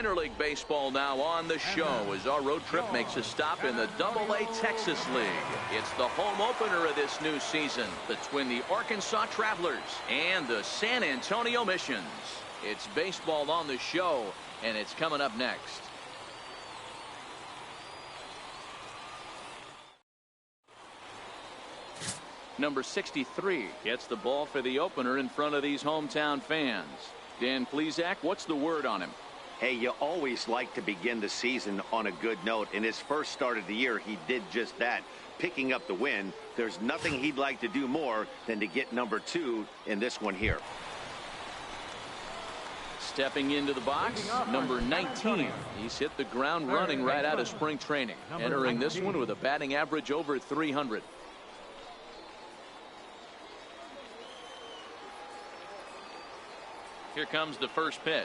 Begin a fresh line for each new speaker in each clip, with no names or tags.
Minor League Baseball now on the show as our road trip makes a stop in the Double-A Texas League. It's the home opener of this new season between the Arkansas Travelers and the San Antonio Missions. It's baseball on the show, and it's coming up next. Number 63 gets the ball for the opener in front of these hometown fans. Dan Plesac, what's the word on him?
Hey, you always like to begin the season on a good note. In his first start of the year, he did just that, picking up the win. There's nothing he'd like to do more than to get number 2 in this one here.
Stepping into the box, number 19. He's hit the ground running right out of spring training. Entering this one with a batting average over 300. Here comes the first pitch.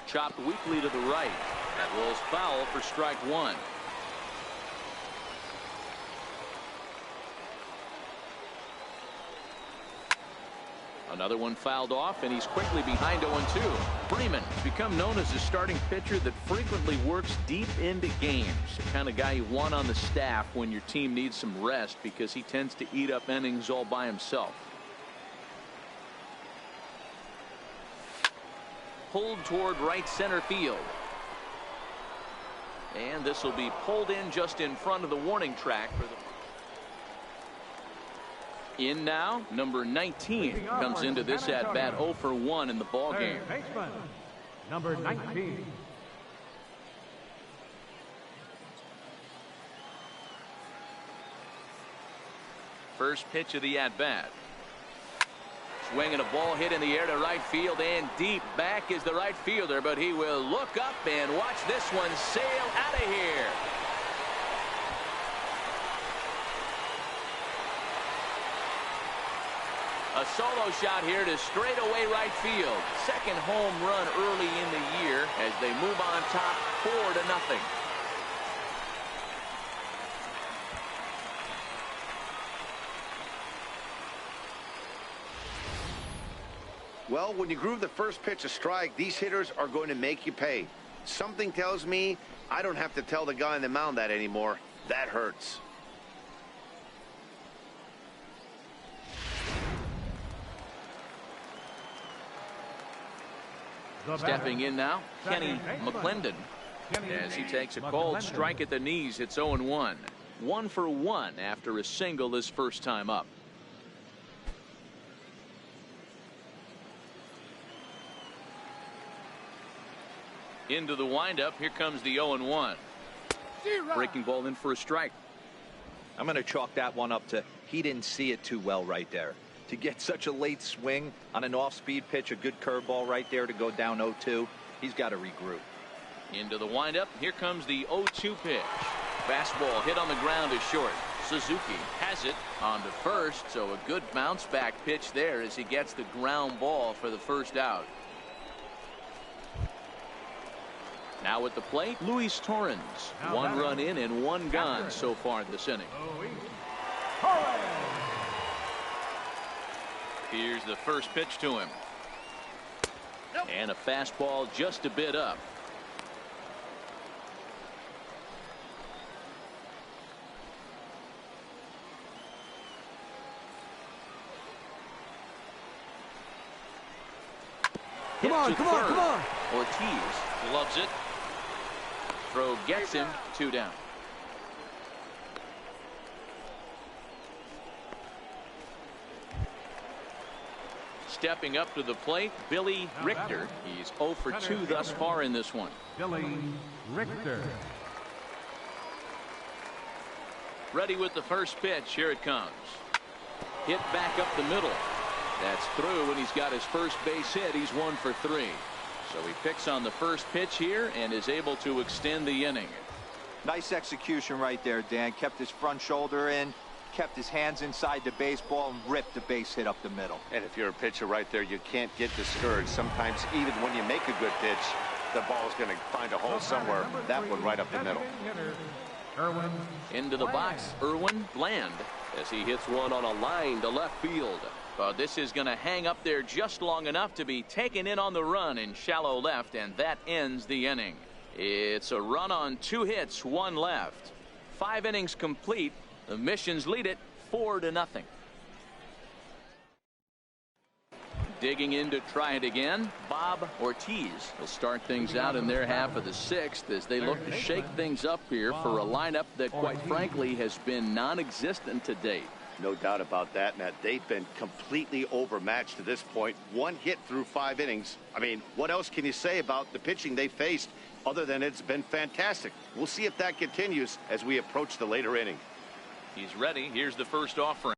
Chopped weakly to the right. That rolls foul for strike 1. Another one fouled off, and he's quickly behind 0-2. Freeman has become known as a starting pitcher that frequently works deep into games. The kind of guy you want on the staff when your team needs some rest because he tends to eat up innings all by himself. Pulled toward right center field. And this will be pulled in just in front of the warning track for the. In now, number 19 comes into this at bat 0 for 1 in the ball game.
Number 19.
First pitch of the at bat. Swinging a ball hit in the air to right field, and deep back is the right fielder, but he will look up and watch this one sail out of here. A solo shot here to straightaway right field. Second home run early in the year as they move on top 4-0.
Well, when you groove the first pitch a strike, these hitters are going to make you pay. Something tells me I don't have to tell the guy on the mound that anymore. That hurts.
Stepping in now, Kenny McClendon. As he takes a cold strike at the knees, it's 0-1. 1 for 1 after a single his first time up. Into the windup. Here comes the 0-1. Breaking ball in for a strike.
I'm going to chalk that one up to he didn't see it too well right there. To get such a late swing on an off-speed pitch, a good curveball right there to go down 0-2, he's got to regroup.
Into the windup. Here comes the 0-2 pitch. Fastball hit on the ground is short. Suzuki has it on to first, so a good bounce back pitch there as he gets the ground ball for the first out. Now at the plate, Luis Torrens. 1 run in and 1 gone so far in this inning. Here's the first pitch to him. And a fastball just a bit up.
Come on.
Ortiz loves it. Throw gets him. 2 down. Stepping up to the plate, Billy Richter. He's 0 for 2 thus far in this one.
Billy Richter.
Ready with the first pitch. Here it comes. Hit back up the middle. That's through, and he's got his first base hit. He's 1 for 3. So he picks on the first pitch here and is able to extend the inning.
Nice execution right there, Dan. Kept his front shoulder in, kept his hands inside the baseball, and ripped the base hit up the middle.
And if you're a pitcher right there, you can't get discouraged. Sometimes even when you make a good pitch, the ball is going to find a hole somewhere. That one right up the middle.
Into the box, Erwin Bland, as he hits one on a line to left field. This is going to hang up there just long enough to be taken in on the run in shallow left, and that ends the inning. It's a run on 2 hits, 1 left. 5 innings complete. The Missions lead it 4-0. Digging in to try it again, Bob Ortiz will start things out in their half of the 6th as they look to shake things up here for a lineup that, quite frankly, has been non-existent to date.
No doubt about that, Matt. They've been completely overmatched to this point. 1 hit through 5 innings. I mean, what else can you say about the pitching they faced other than it's been fantastic? We'll see if that continues as we approach the later inning.
He's ready. Here's the first offering.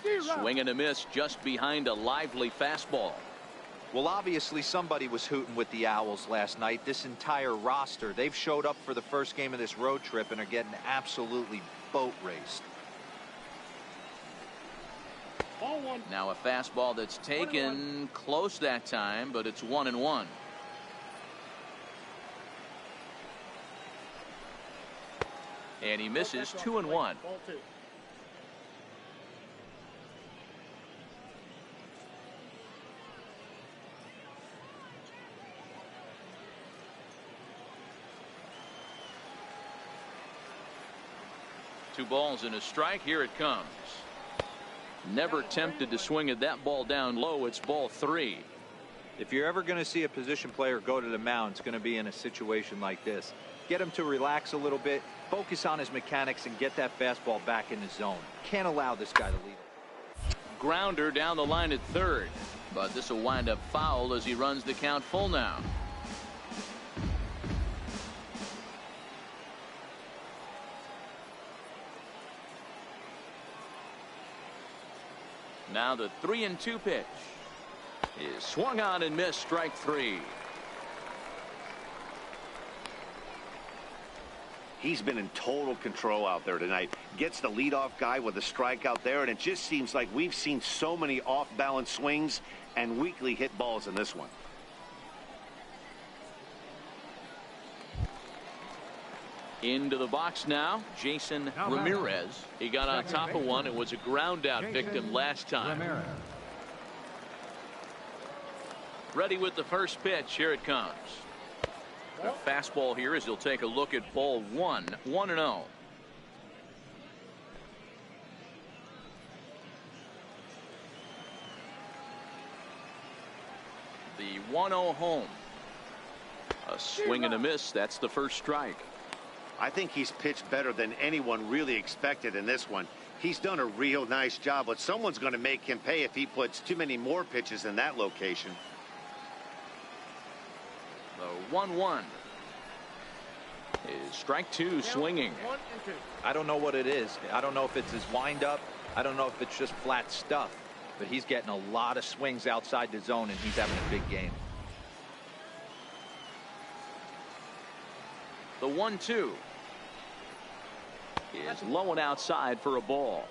Swing and a miss just behind a lively fastball.
Well, obviously somebody was hooting with the Owls last night. This entire roster, they've showed up for the first game of this road trip and are getting absolutely boat raced.
Now a fastball that's taken close that time, but it's 1-1. And he misses 2-1. Two balls and a strike. Here it comes. Never tempted to swing at that ball down low. It's ball 3.
If you're ever going to see a position player go to the mound, it's going to be in a situation like this. Get him to relax a little bit, focus on his mechanics, and get that fastball back in the zone. Can't allow this guy to lead him.
Grounder down the line at third, but this will wind up foul as he runs the count full now. Now the 3-2 pitch is swung on and missed. Strike 3.
He's been in total control out there tonight. Gets the leadoff guy with a strikeout there, and it just seems like we've seen so many off-balance swings and weakly hit balls in this one.
Into the box now, Jason Ramirez. He got on top of one. It was a ground out victim last time. Ready with the first pitch. Here it comes. The fastball here as he'll take a look at ball 1. 1-0. The 1-0 home. A swing and a miss. That's the first strike.
I think he's pitched better than anyone really expected in this one. He's done a real nice job, but someone's going to make him pay if he puts too many more pitches in that location.
The 1-1 is strike 2, swinging.
I don't know what it is. I don't know if it's his windup. I don't know if it's just flat stuff. But he's getting a lot of swings outside the zone, and he's having a big game.
The 1-2 is low and outside for a ball.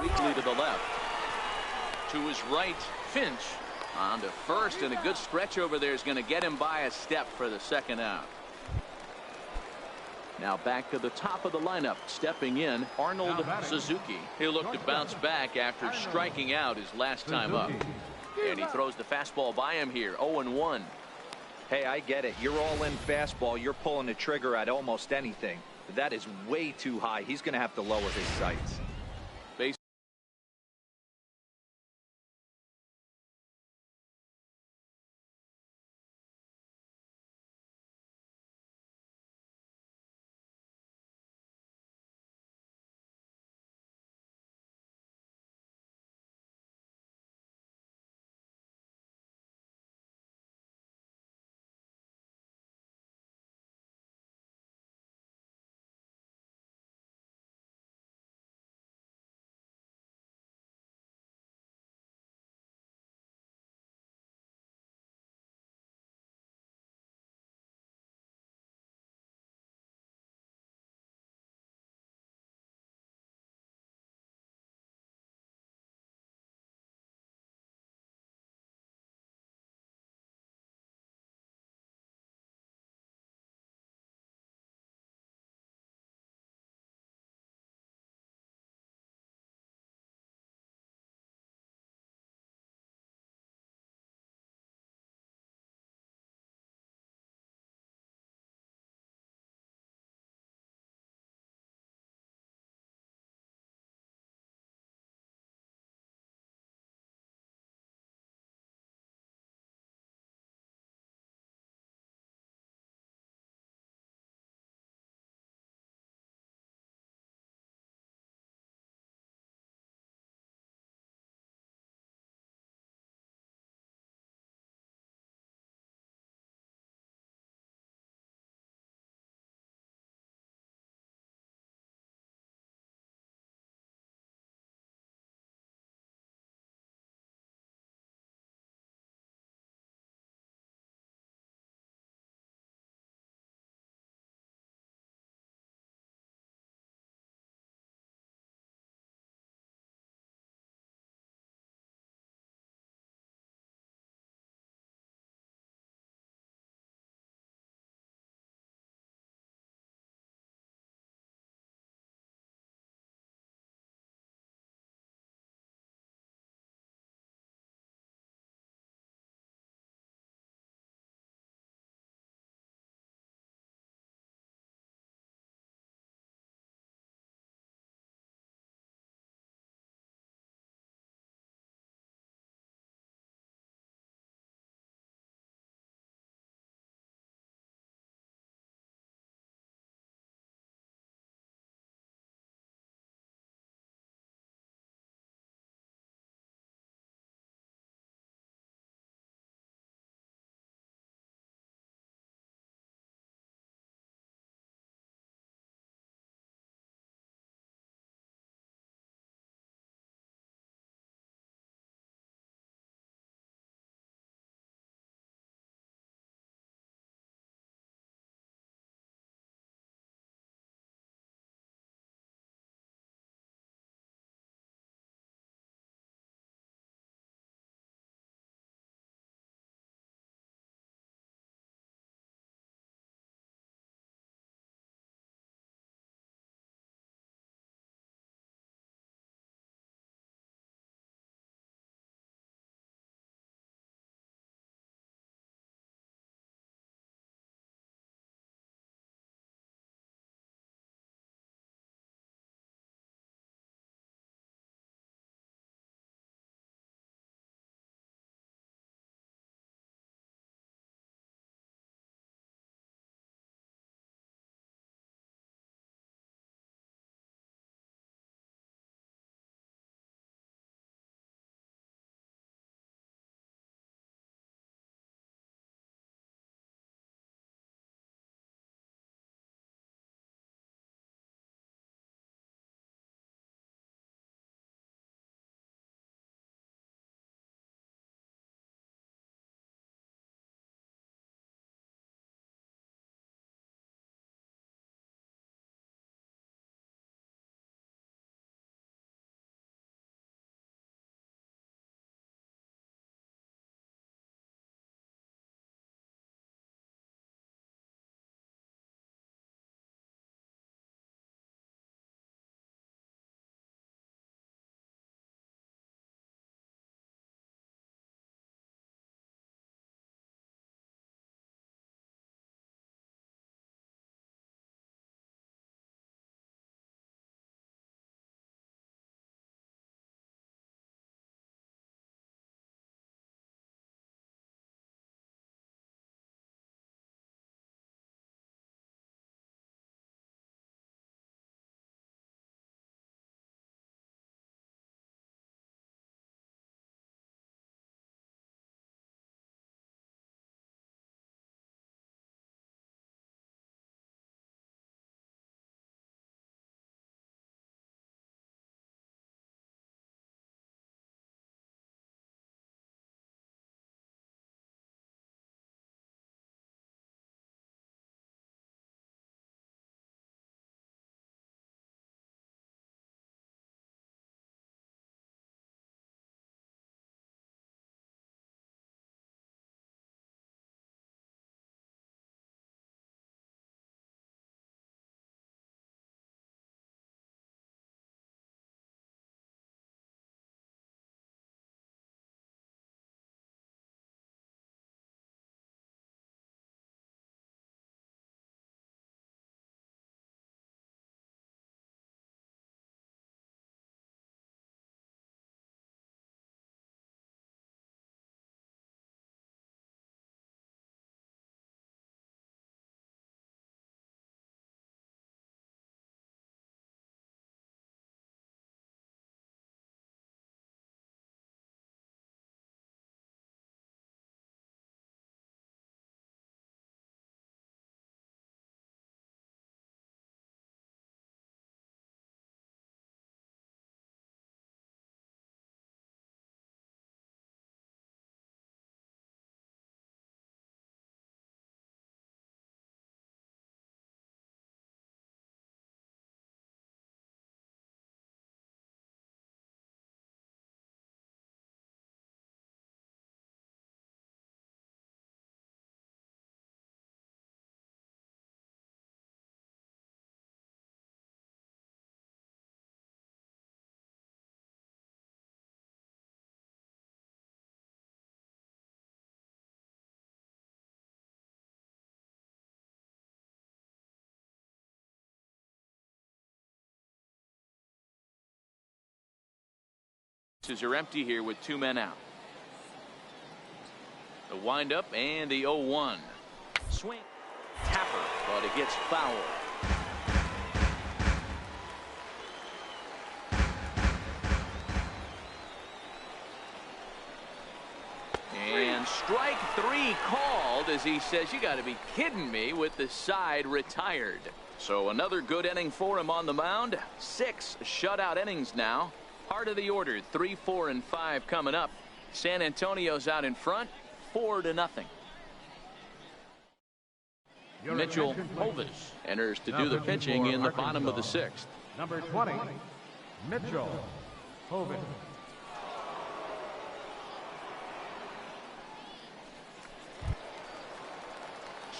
Weakly to the left. To his right, Finch on to first, and a good stretch over there is going to get him by a step for the second out. Now back to the top of the lineup, stepping in, Arnold Suzuki. He'll look to bounce back after striking out his last time up. And he throws the fastball by him here, 0-1.
Hey, I get it. You're all in fastball. You're pulling the trigger at almost anything. But that is way too high. He's going to have to lower his sights.
Bases are empty here with 2 men out. The windup and the 0-1. Swing. Tapper, but it gets fouled. And strike 3 called as he says, you got to be kidding me, with the side retired. So another good inning for him on the mound. 6 shutout innings now. Part of the order, 3, 4, and 5 coming up. San Antonio's out in front, 4-0. Mitchell Hovis enters to do the pitching in the bottom of the 6th.
Number 20, Mitchell Hovis.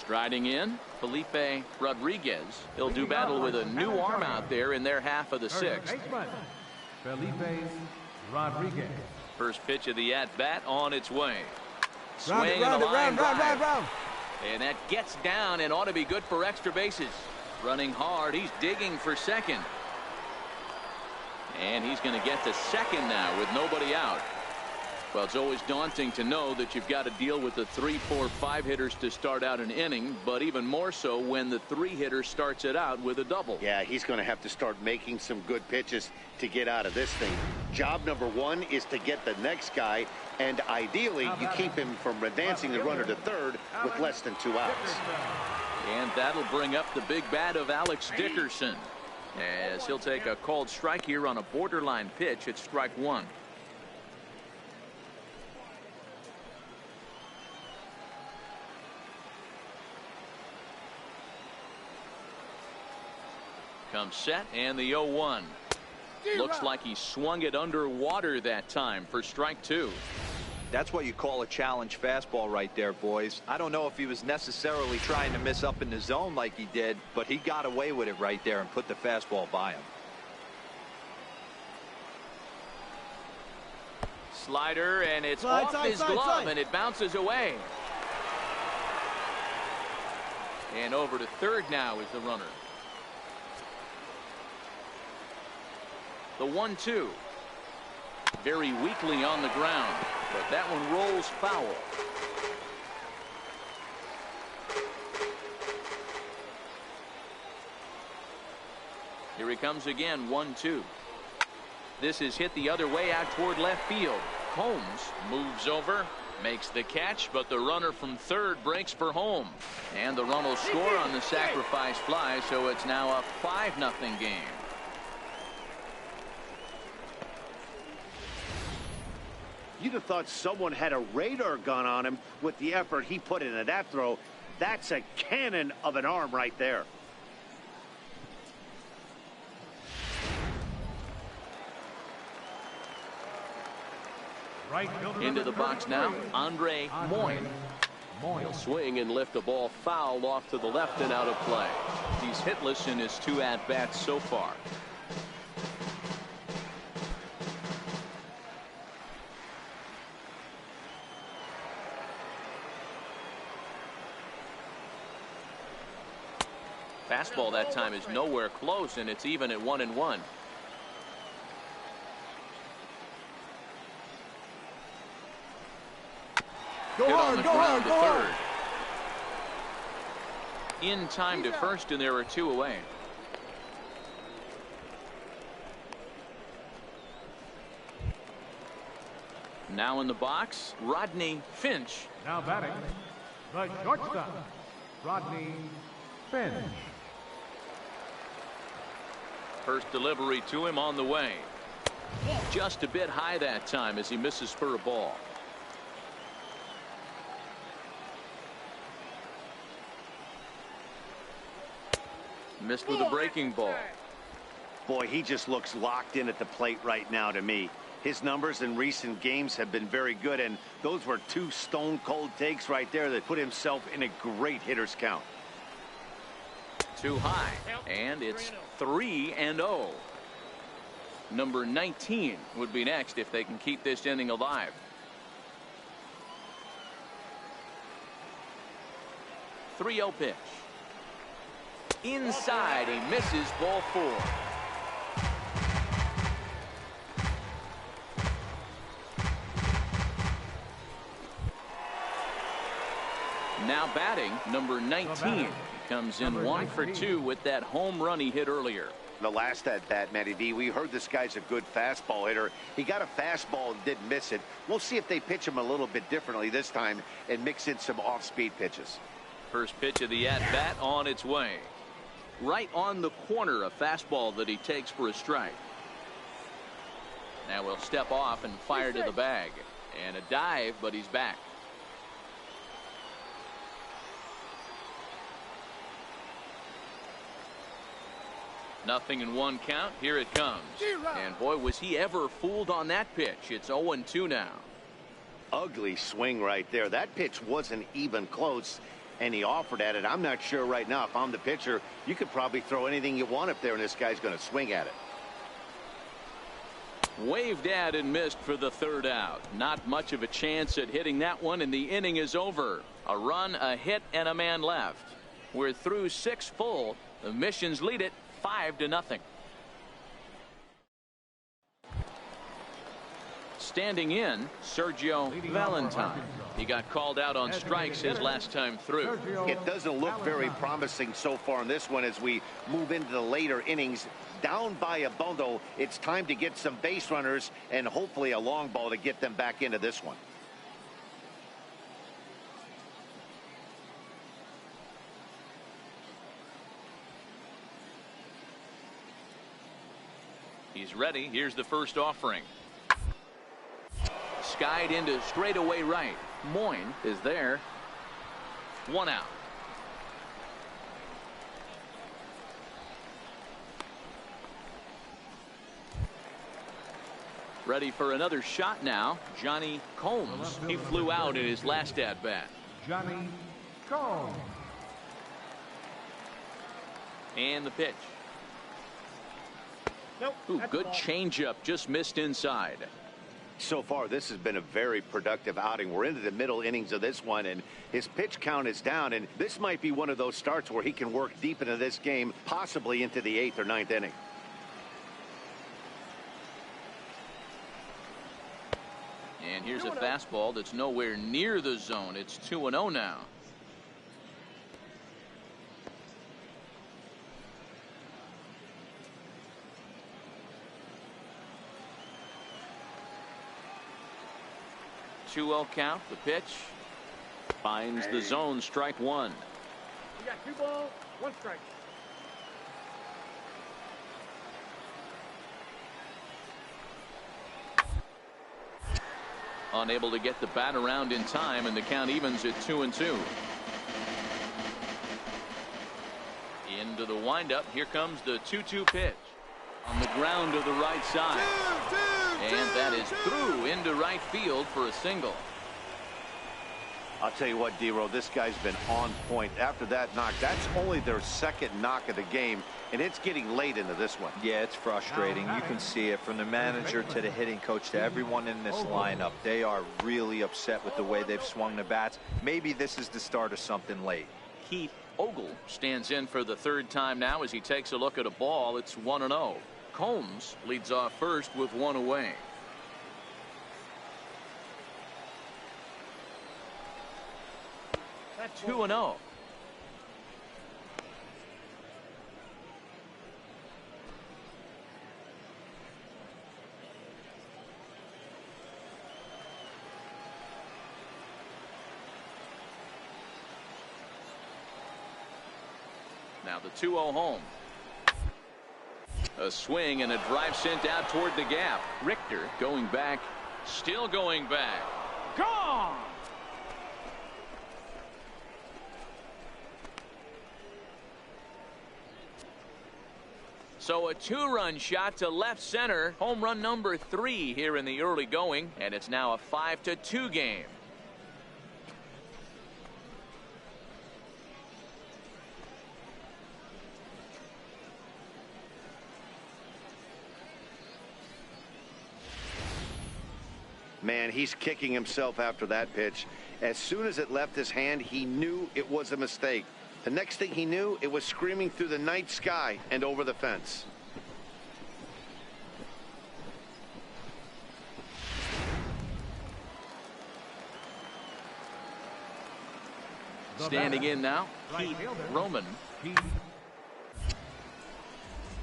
Striding in, Felipe Rodriguez. He'll do battle with a new arm out there in their half of the 6th.
Felipe Rodriguez.
First pitch of the at-bat on its way. Swing
round,
and a line drive.
round.
And that gets down and ought to be good for extra bases. Running hard, he's digging for second. And he's going to get to second now with nobody out. Well, it's always daunting to know that you've got to deal with the 3, 4, 5 hitters to start out an inning, but even more so when the 3 hitter starts it out with a double.
Yeah, he's going to have to start making some good pitches to get out of this thing. Job number 1 is to get the next guy, and ideally you keep him from advancing the runner to third with less than 2 outs.
And that'll bring up the big bat of Alex Dickerson, as he'll take a called strike here on a borderline pitch at strike 1. Comes set, and the 0-1. Looks like he swung it underwater that time for strike 2.
That's what you call a challenge fastball right there, boys. I don't know if he was necessarily trying to miss up in the zone like he did, but he got away with it right there and put the fastball by him.
Slider, and it's off his glove, and it bounces away. And over to third now is the runner. The 1-2. Very weakly on the ground, but that one rolls foul. Here he comes again, 1-2. This is hit the other way out toward left field. Holmes moves over, makes the catch, but the runner from third breaks for home. And the run will score on the sacrifice fly, so it's now a 5-0 game.
You'd have thought someone had a radar gun on him with the effort he put into that throw. That's a cannon of an arm right there.
Into the box now, Andre Moyne. He'll swing and lift a ball foul off to the left and out of play. He's hitless in his 2 at-bats so far. Fastball that time is nowhere close, and it's even at 1-1.
Go hard.
In time to first, and there are 2 away. Now in the box, Rodney Finch.
Now batting, the shortstop, Rodney Finch.
First delivery to him on the way. Just a bit high that time as he misses for a ball. Missed with a breaking ball.
Boy, he just looks locked in at the plate right now to me. His numbers in recent games have been very good, and those were 2 stone-cold takes right there that put himself in a great hitter's count.
Too high, and it's 3-0. Number 19 would be next if they can keep this inning alive. The 3-0 pitch. Inside, he misses, ball 4. Now batting, number 19. He comes in 1 for 2 with that home run he hit earlier.
The last at bat, Matty V, we heard this guy's a good fastball hitter. He got a fastball and didn't miss it. We'll see if they pitch him a little bit differently this time and mix in some off-speed pitches.
First pitch of the at-bat on its way. Right on the corner, a fastball that he takes for a strike. Now we'll step off and fire to the bag. And a dive, but he's back. Nothing in 1 count. Here it comes. And boy, was he ever fooled on that pitch. It's 0-2 now.
Ugly swing right there. That pitch wasn't even close, and he offered at it. I'm not sure right now if I'm the pitcher, you could probably throw anything you want up there, and this guy's going to swing at it.
Waved at and missed for the 3rd out. Not much of a chance at hitting that one, and the inning is over. A run, a hit, and a man left. We're through 6 full. The Missions lead it 5-0. Standing in, Sergio Valentine. He got called out on strikes his last time through.
It doesn't look very promising so far in this one as we move into the later innings. Down by a bundle, it's time to get some base runners and hopefully a long ball to get them back into this one.
He's ready. Here's the first offering. Skied into straightaway right. Moyne is there. 1 out. Ready for another shot now. Johnny Combs. He flew out in his last at bat.
Johnny Combs.
And the pitch. Ooh, good changeup, just missed inside.
So far, this has been a very productive outing. We're into the middle innings of this one, and his pitch count is down, and this might be one of those starts where he can work deep into this game, possibly into the 8th or 9th inning.
And here's a fastball that's nowhere near the zone. It's 2-0 now. Two-0 count. The pitch finds the zone. Strike 1.
You got 2 balls, 1 strike.
Unable to get the bat around in time, and the count evens at 2-2. Into the windup. Here comes the 2-2 pitch. On the ground to the right side. And that is through into right field for a single.
I'll tell you what, D-Row, this guy's been on point. After that knock, that's only their 2nd knock of the game, and it's getting late into this one.
Yeah, it's frustrating. You can see it from the manager to the hitting coach to everyone in this lineup. They are really upset with the way they've swung the bats. Maybe this is the start of something late.
Keith Ogle stands in for the 3rd time now as he takes a look at a ball. It's 1-0. Combs leads off first with 1 away. That's 2-0. Now the 2-0 home. A swing and a drive sent out toward the gap. Richter going back, still going back. Gone! So a 2-run shot to left center. Home run number 3 here in the early going, and it's now a 5-2 game.
Man, he's kicking himself after that pitch. As soon as it left his hand, he knew it was a mistake. The next thing he knew, it was screaming through the night sky and over the fence.
Standing in now, Pete Roman.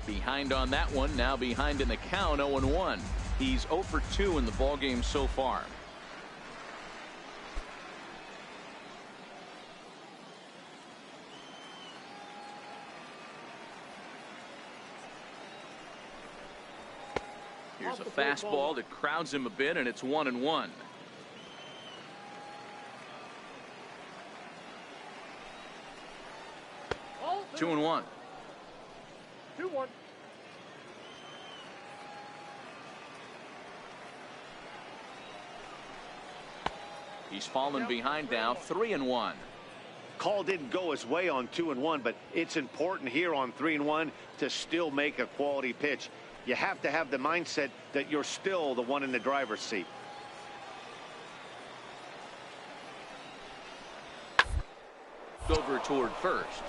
Behind on that one, now behind in the count, 0-1. He's 0 for 2 in the ballgame so far. Here's a fastball that crowds him a bit, and it's 1-1. 2-1.
2-1.
He's fallen behind now, 3-1.
Call didn't go his way on 2-1, but it's important here on 3-1 to still make a quality pitch. You have to have the mindset that you're still the one in the driver's seat.
Over toward first.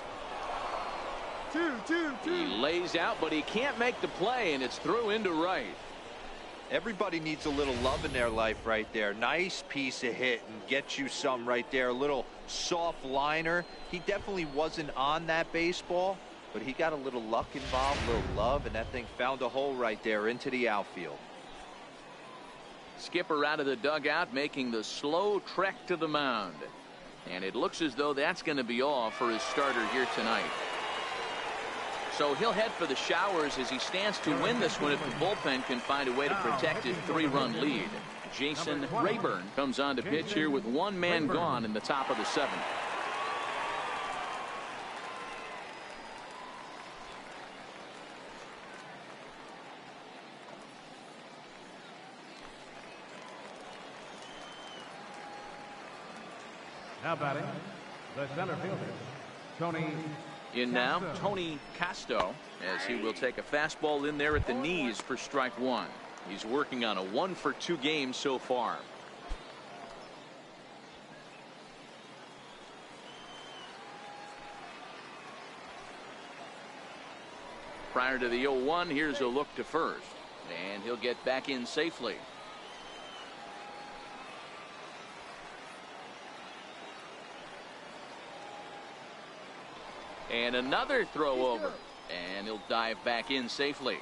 2-2-2.
He lays out, but he can't make the play, and it's through into right.
Everybody needs a little love in their life right there. Nice piece of hit and get you some right there. A little soft liner. He definitely wasn't on that baseball, but he got a little luck involved, a little love, and that thing found a hole right there into the outfield.
Skipper out of the dugout, making the slow trek to the mound. And it looks as though that's going to be all for his starter here tonight. So he'll head for the showers as he stands to win this one if the bullpen can find a way to protect his 3-run lead. Jason Rayburn comes on to pitch here with one man gone in the top of the 7th.
Now batting, the center fielder, Tony.
In now, Tony Casto, as he will take a fastball in there at the knees for strike 1. He's working on a 1 for 2 game so far. Prior to the 0-1, here's a look to first, and he'll get back in safely. And another throw over, and he'll dive back in safely.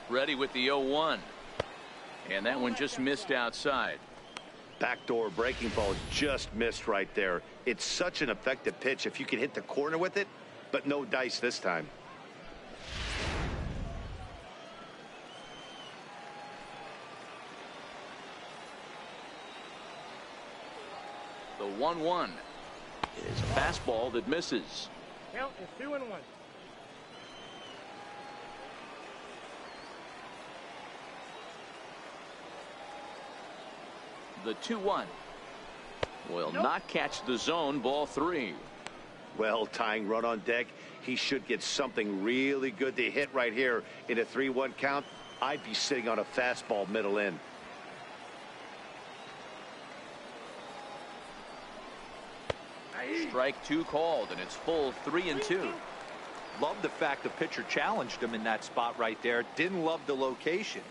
Ready with the 0-1, and that one just missed outside.
Backdoor breaking ball just missed right there. It's such an effective pitch if you can hit the corner with it, but no dice this time.
The 1-1 is a fastball that misses.
Count is 2-1.
The 2-1 will not catch the zone. Ball 3.
Well, tying run on deck. He should get something really good to hit right here in a 3-1 count. I'd be sitting on a fastball middle in.
Strike 2 called, and it's full 3-2.
Love the fact the pitcher challenged him in that spot right there. Didn't love the location.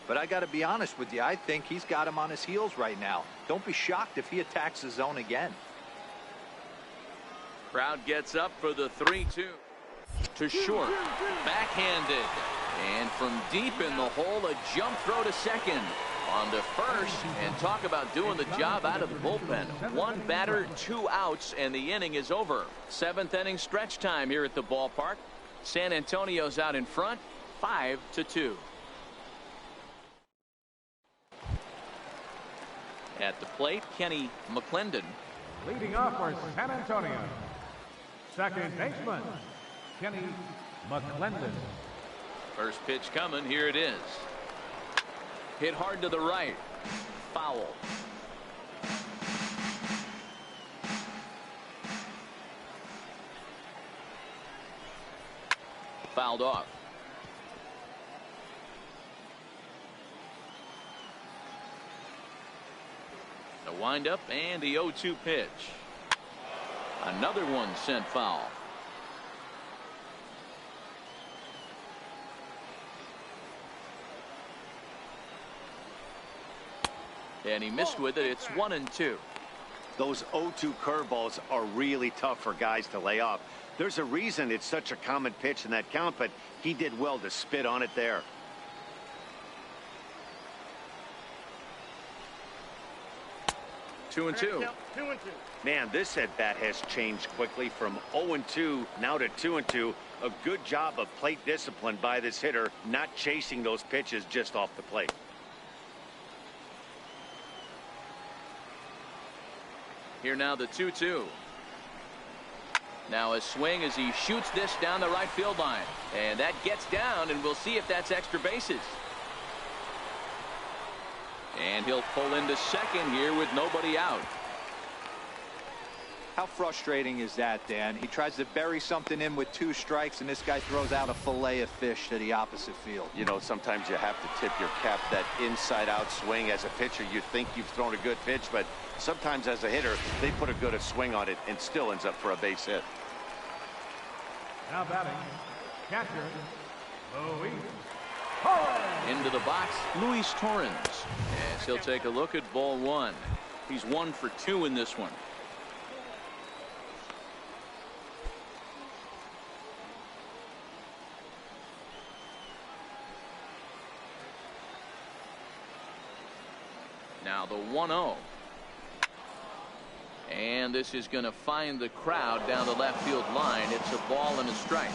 But I got to be honest with you, I think he's got him on his heels right now. Don't be shocked if he attacks the zone again.
Crowd gets up for the 3-2. To short, backhanded, and from deep in the hole, a jump throw to second. On to first, and talk about doing the job out of the bullpen. 1 batter, 2 outs, and the inning is over. 7th inning stretch time here at the ballpark. San Antonio's out in front, 5-2. At the plate, Kenny McClendon.
Leading off for San Antonio, second baseman, Kenny McClendon.
First pitch coming, here it is. Hit hard to the right. Foul. Fouled off. The windup and the 0-2 pitch. Another one sent foul. And he missed with it. It's 1-2.
Those 0-2 curveballs are really tough for guys to lay off. There's a reason it's such a common pitch in that count, but he did well to spit on it there.
2-2.
2-2.
Man, this at-bat has changed quickly from 0-2 now to 2-2. A good job of plate discipline by this hitter, not chasing those pitches just off the plate.
Here now the 2-2. Now a swing as he shoots this down the right field line. And that gets down, and we'll see if that's extra bases. And he'll pull into second here with nobody out.
How frustrating is that, Dan? He tries to bury something in with 2 strikes, and this guy throws out a fillet of fish to the opposite field.
You know, sometimes you have to tip your cap. That inside-out swing as a pitcher, you think you've thrown a good pitch, but sometimes as a hitter, they put a good swing on it and still ends up for a base hit.
Now batting, catcher, Luis.
Into the box, Luis Torrens. As he'll take a look at ball 1. He's 1 for 2 in this one. Now the 1-0. And this is going to find the crowd down the left field line. It's a ball and a strike.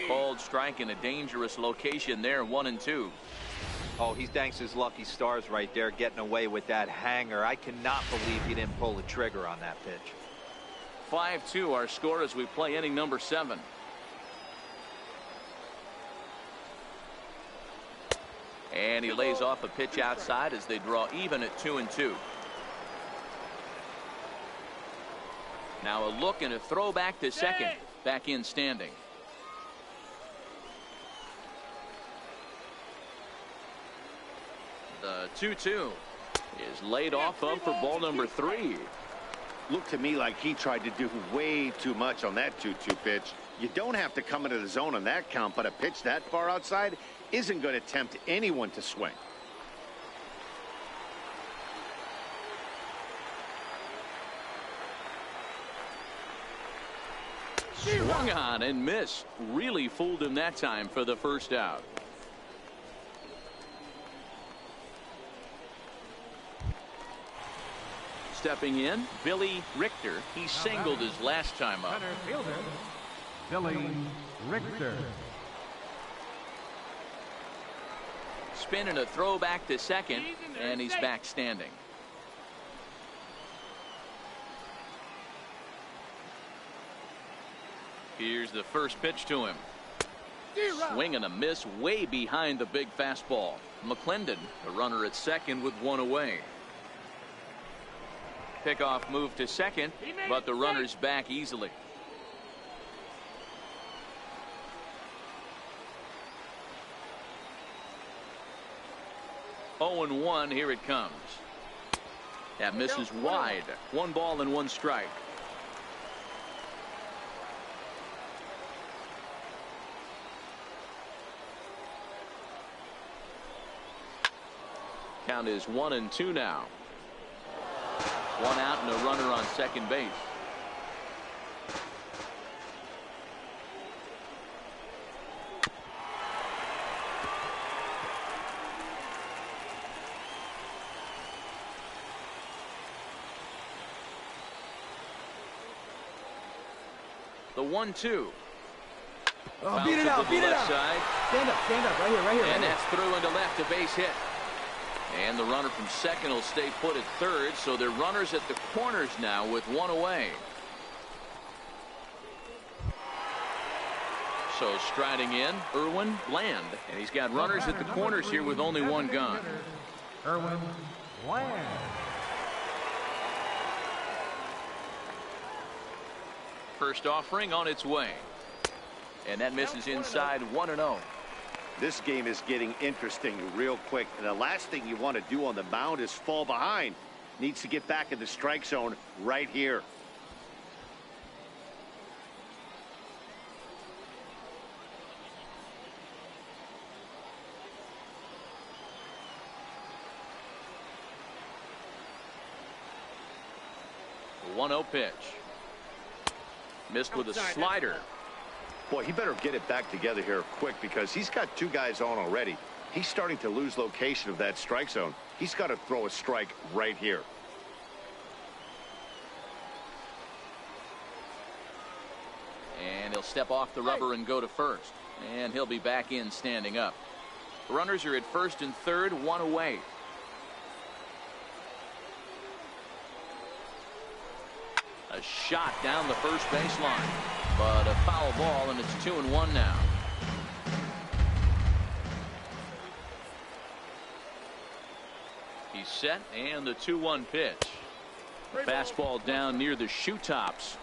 Cold strike in a dangerous location there, 1-2.
Oh, he thanks his lucky stars right there, getting away with that hanger. I cannot believe he didn't pull the trigger on that pitch.
5-2 our score as we play inning number 7. And he lays off a pitch outside as they draw even at 2-2. Now a look and a throw back to second. Back in standing. The 2-2 is laid off of for ball number 3.
Looked to me like he tried to do way too much on that 2-2 pitch. You don't have to come into the zone on that count, but a pitch that far outside isn't going to tempt anyone to swing.
Swung on and missed. Really fooled him that time for the first out. Stepping in, Billy Richter. He singled his last time up.
Center fielder, Billy Richter.
Spin and a throw back to second, and he's back standing. Here's the first pitch to him. Swing and a miss way behind the big fastball. McClendon, the runner at second with 1 away. Pickoff move to second, but the runner's back easily. Oh and 1, here it comes. That misses wide. 1 ball and 1 strike. Count is 1-2 now. 1 out and a runner on second base. The 1-2.
Oh, beat it out, beat it out.
Side.
Stand up, right here, right here.
And that's through into left, a base hit. And the runner from second will stay put at third, so they're runners at the corners now with 1 away. So striding in, Irwin Bland. And he's got runners at the corners here with only 1 gone.
Irwin Bland.
First offering on its way. And that misses inside, 1-0.
This game is getting interesting real quick. And the last thing you want to do on the mound is fall behind. Needs to get back in the strike zone right here.
1-0 pitch. Missed with a slider.
Boy, he better get it back together here quick because he's got two guys on already. He's starting to lose location of that strike zone. He's got to throw a strike right here.
And he'll step off the rubber and go to first. And he'll be back in standing up. Runners are at first and third, 1 away. A shot down the first baseline, but a foul ball, and it's 2-1 now. He's set, and the 2-1 pitch. The fastball down near the shoe tops.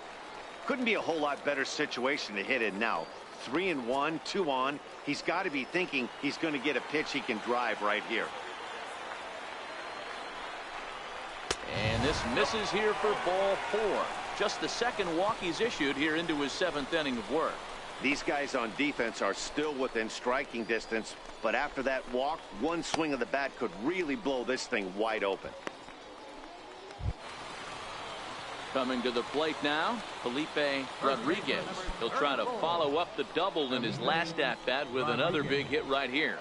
Couldn't be a whole lot better situation to hit in now. 3-1, 2 on. He's got to be thinking he's going to get a pitch he can drive right here.
And this misses here for ball 4. Just the second walk he's issued here into his 7th inning of work.
These guys on defense are still within striking distance, but after that walk, one swing of the bat could really blow this thing wide open.
Coming to the plate now, Felipe Rodriguez. He'll try to follow up the double in his last at-bat with another big hit right here.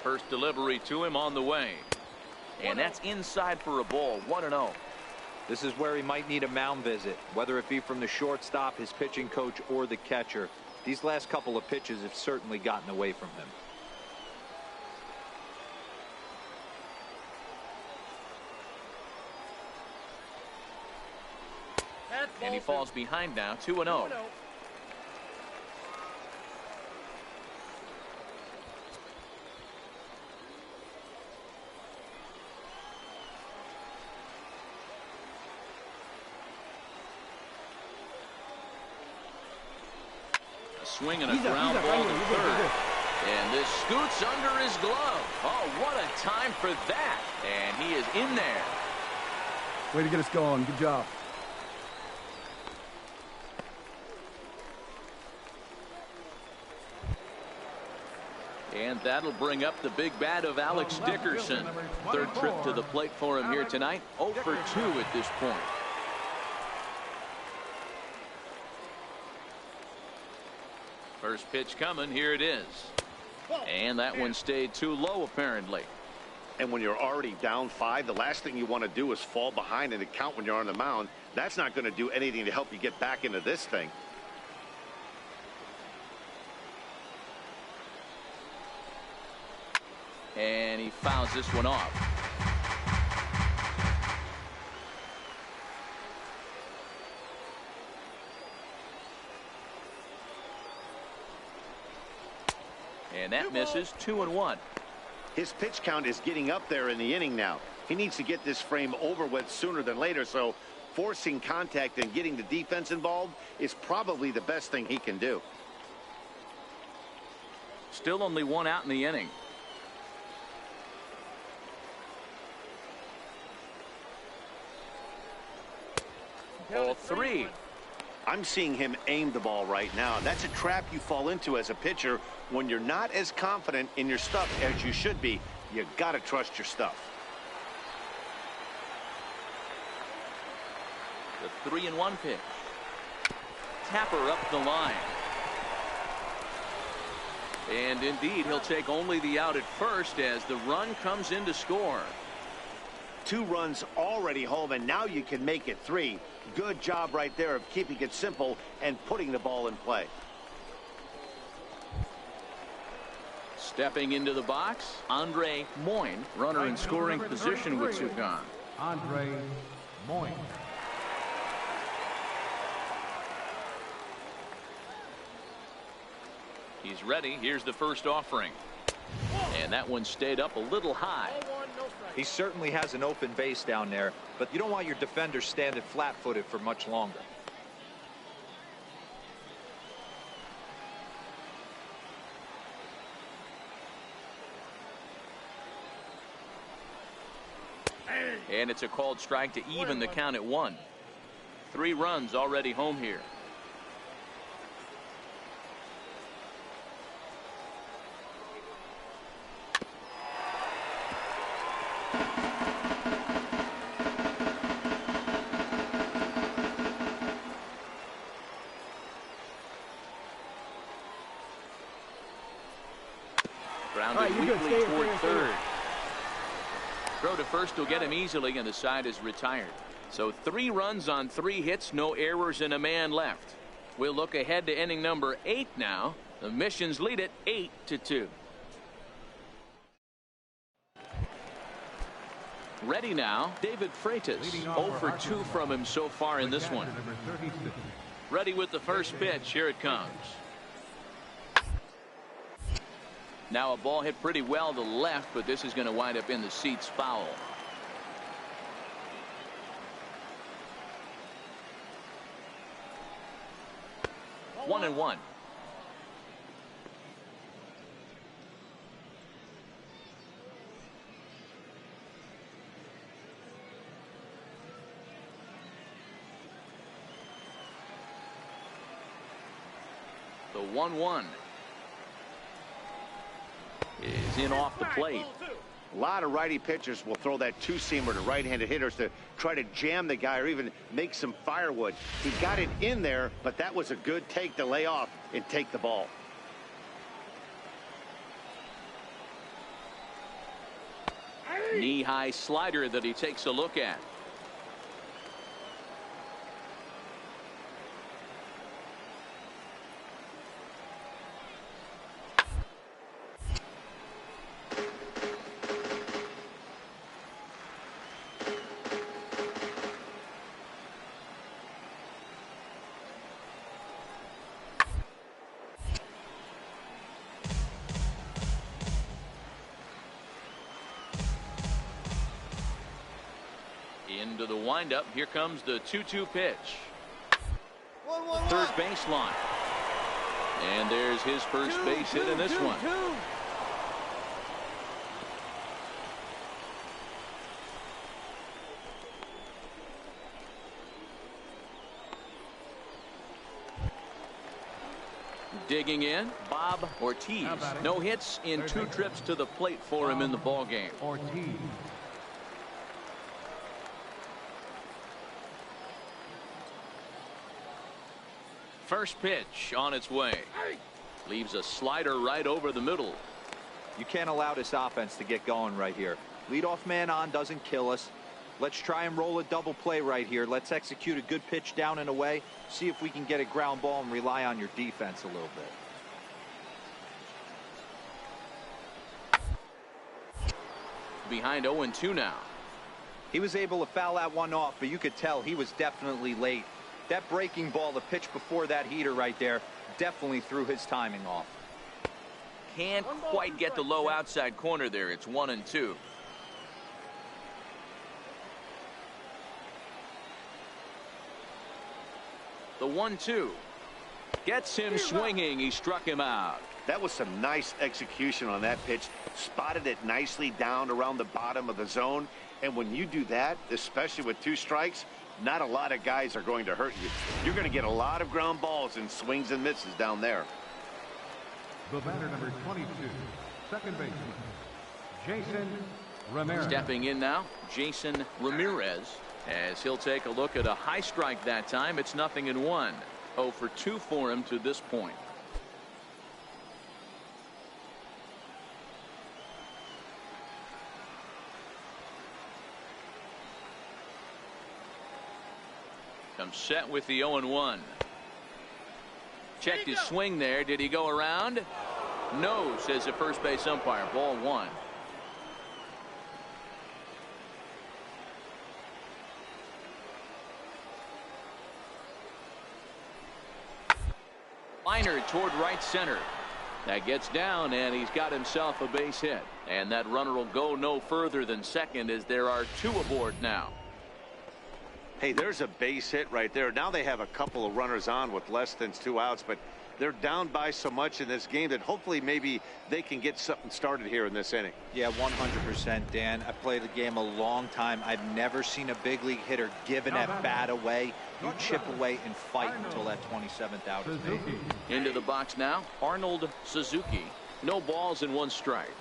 First delivery to him on the way. And that's inside for a ball, 1-0.
This is where he might need a mound visit, whether it be from the shortstop, his pitching coach, or the catcher. These last couple of pitches have certainly gotten away from him.
And he falls behind now, 2-0. A swing and a ground ball to third. And this scoots under his glove. Oh, what a time for that. And he is in there.
Way to get us going. Good job.
And that'll bring up the big bat of Alex Dickerson. Third trip to the plate for him here tonight. 0 for 2 at this point. First pitch coming. Here it is. And that one stayed too low, apparently.
And when you're already down 5, the last thing you want to do is fall behind in the count when you're on the mound. That's not going to do anything to help you get back into this thing.
And he fouls this one off. And that misses, 2-1.
His pitch count is getting up there in the inning now. He needs to get this frame over with sooner than later, so forcing contact and getting the defense involved is probably the best thing he can do.
Still only 1 out in the inning. Ball 3.
I'm seeing him aim the ball right now. That's a trap you fall into as a pitcher when you're not as confident in your stuff as you should be. You got to trust your stuff.
The 3-1 pitch. Tapper up the line. And indeed, he'll take only the out at first as the run comes in to score.
2 runs already home, and now you can make it 3. Good job right there of keeping it simple and putting the ball in play.
Stepping into the box, Andre Moyne, runner in scoring position with Sugan.
Andre Moyne.
He's ready. Here's the first offering. And that one stayed up a little high.
He certainly has an open base down there, but you don't want your defender standing flat-footed for much longer.
And it's a called strike to even the count at 1. 3 runs already home here. Grounded
you're good.
weakly
Stay
toward
here.
third. Throw to first will get him easily, and the side is retired. So 3 runs on 3 hits, no errors, and a man left. We'll look ahead to inning number 8 now. The Missions lead it 8-2. Ready now, David Freitas. 0 for 2 from him so far in this one. Ready with the first pitch. Here it comes. Now a ball hit pretty well to left, but this is going to wind up in the seats foul. One and one. The 1-1 is in off the plate.
A lot of righty pitchers will throw that two-seamer to right-handed hitters to try to jam the guy or even make some firewood. He got it in there, but that was a good take to lay off and take the ball.
Knee-high slider that he takes a look at. Into the windup. Here comes the 2-2 pitch. Third baseline. And there's his first base hit in this one. Digging in, Bob Ortiz. No hits in 2 trips to the plate for him in the ballgame.
Ortiz.
First pitch on its way. Leaves a slider right over the middle.
You can't allow this offense to get going right here. Leadoff man on doesn't kill us. Let's try and roll a double play right here. Let's execute a good pitch down and away. See if we can get a ground ball and rely on your defense a little bit.
Behind 0-2 now.
He was able to foul that one off, but you could tell he was definitely late. That breaking ball, the pitch before that heater right there, definitely threw his timing off.
Can't quite get the low outside corner there. It's 1-2. The 1-2 gets him swinging. He struck him out.
That was some nice execution on that pitch. Spotted it nicely down around the bottom of the zone. And when you do that, especially with 2 strikes, not a lot of guys are going to hurt you. You're going to get a lot of ground balls and swings and misses down there.
The batter, number 22, second baseman, Jason Ramirez.
Stepping in now, Jason Ramirez, as he'll take a look at a high strike that time. It's 0-1. 0 for 2 for him to this point. Comes set with the 0-1. Checked his swing there. Did he go around? No, says the first base umpire. Ball 1. Liner toward right center. That gets down, and he's got himself a base hit. And that runner will go no further than second, as there are 2 aboard now.
Hey, there's a base hit right there. Now they have a couple of runners on with less than 2 outs, but they're down by so much in this game that hopefully maybe they can get something started here in this inning.
Yeah, 100%, Dan. I played the game a long time. I've never seen a big league hitter give an at-bat away. You chip away and fight until that 27th out is made.
Into the box now, Arnold Suzuki. No balls and 1 strike.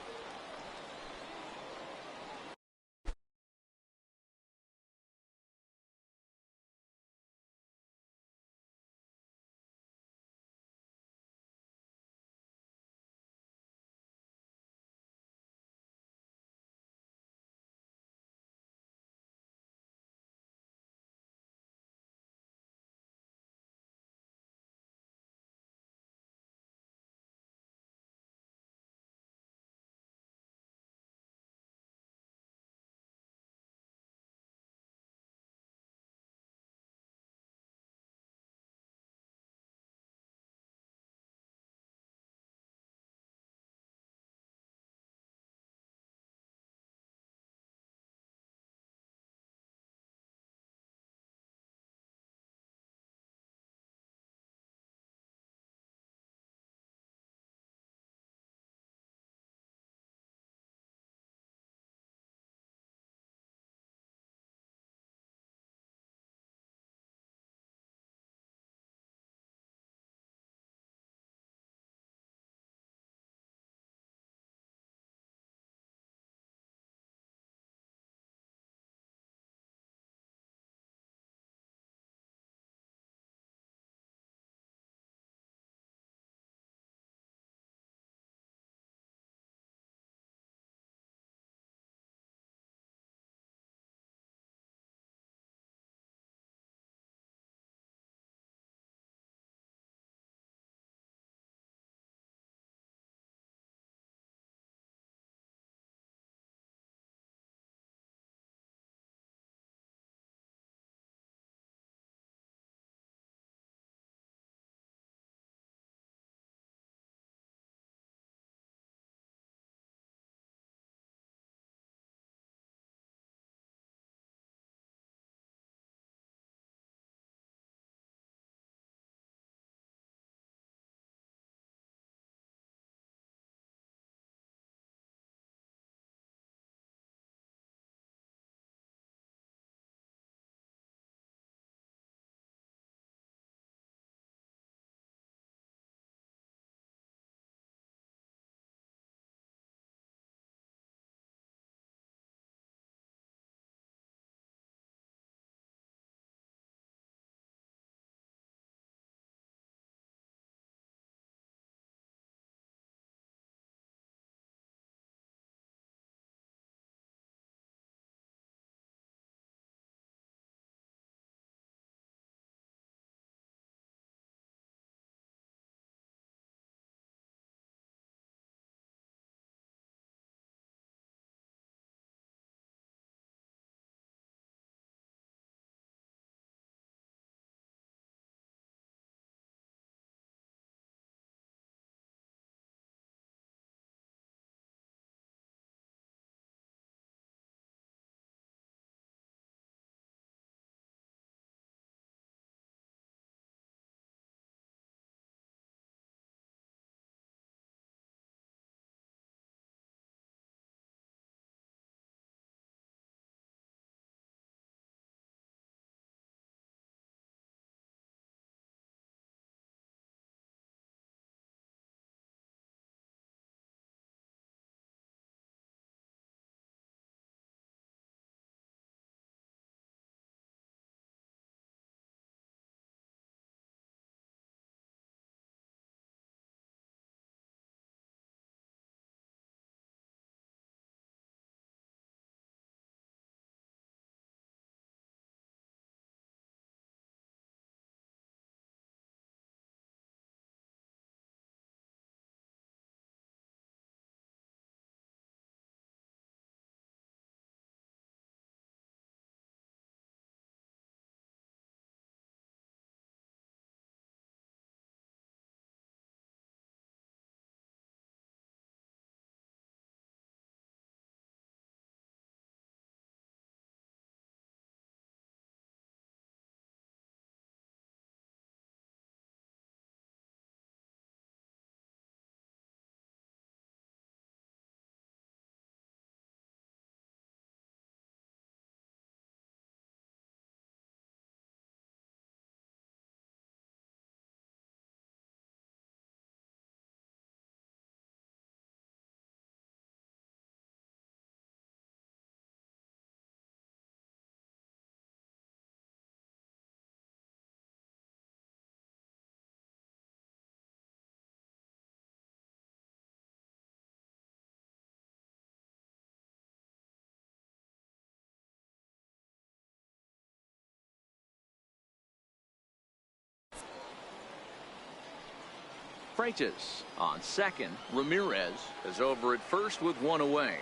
Freitas on second. Ramirez is over at first with one away.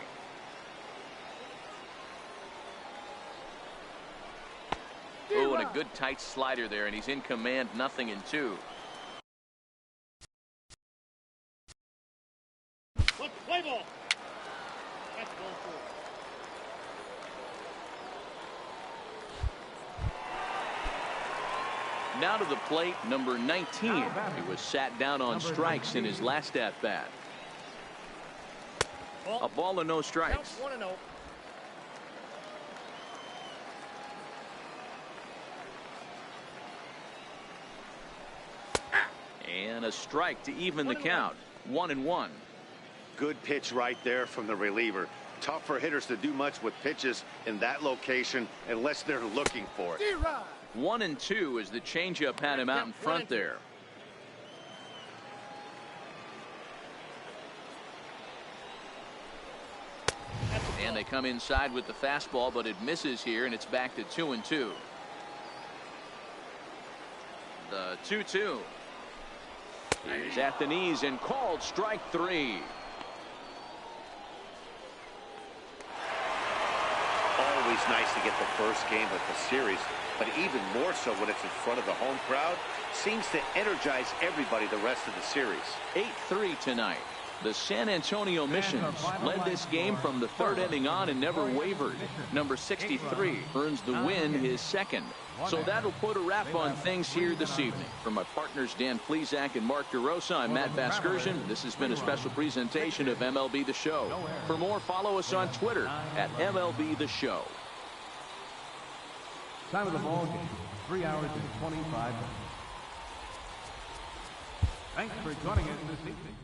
Oh, and a good tight slider there, and he's in command, 0-2.
Play ball. That's ball 4.
Now to the plate, number 19. He was sat down on strikes in his last at-bat. A ball and no strikes.
1-0.
And a strike to even the count. 1-1.
Good pitch right there from the reliever. Tough for hitters to do much with pitches in that location unless they're looking for it.
1-2 as the changeup had him out in front there. And they come inside with the fastball, but it misses here, and it's back to 2-2. The 2-2 is at the knees and called strike 3.
Always nice to get the first game of the series, but even more so when it's in front of the home crowd. Seems to energize everybody the rest of the series.
8-3 tonight. The San Antonio Missions led this game from the third inning on and never wavered. Number 63 earns the win, his second. So that'll put a wrap on things here this evening. For my partners Dan Plesac and Mark DeRosa, I'm Matt Vasgersian. This has been a special presentation of MLB The Show. For more, follow us on Twitter at MLB The Show.
Time of the ball game, 3 hours and 25 minutes. Thanks for joining us this evening.